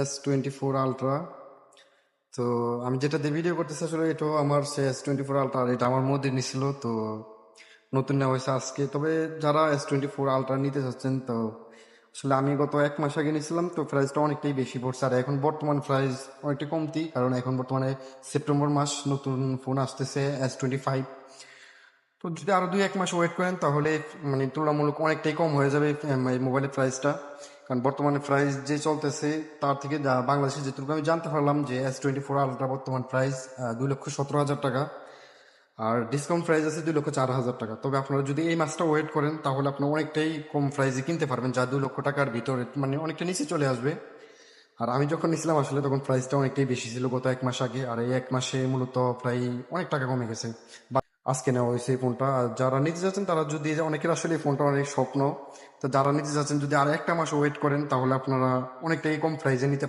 S24 Ultra। তো আমি যেটা দিয়ে ভিডিও করতেছি আসলে এটাও আমার সে S24 Ultra, আর এটা আমার মধ্যে নিছিল, তো নতুন নেওয়া হয়েছে আজকে। তবে যারা S24 Ultra নিতে চাচ্ছেন, তো আসলে আমি গত 1 মাস আগে নিয়েছিলাম, তো প্রাইসটা অনেকটাই বেশি পড়ছে। আর এখন বর্তমান প্রাইস অনেকটা কমতি, কারণ এখন বর্তমানে সেপ্টেম্বর মাস নতুন ফোন আসতেছে S25। তো যদি আরো 2-1 মাস ওয়েট করেন তাহলে মানে তুলনামূলক অনেকটাই কম হয়ে যাবে এই মোবাইলের প্রাইসটা। কারণ বর্তমানে প্রাইস যে চলতেছে তার থেকে যা বাংলাদেশে যেটুকু আমি জানতে পারলাম যে S24 Ultra বর্তমান প্রাইস 2,17,000 টাকা, আর ডিসকাউন্ট প্রাইস আছে 2,04,000 টাকা। তবে আপনারা যদি এই মাসটা ওয়েট করেন তাহলে আপনারা অনেকটাই কম প্রাইসে কিনতে পারবেন, যা 2 লক্ষ টাকার ভিতরে মানে অনেকটা নিচে চলে আসবে। আর আমি যখন নিছিলাম আসলে তখন প্রাইসটা অনেকটাই বেশি ছিল গত 1 মাস আগে, আর এই 1 মাসে মূলত প্রায় অনেক টাকা কমে গেছে। আজকে নেওয়া হয়েছে এই ফোনটা। আর যারা নিতে যাচ্ছেন তারা যদি, অনেকের আসলে এই ফোনটা অনেক স্বপ্ন, তো যারা নিতে যাচ্ছেন যদি আর একটা মাস ওয়েট করেন তাহলে আপনারা অনেকটাই কম প্রাইসে নিতে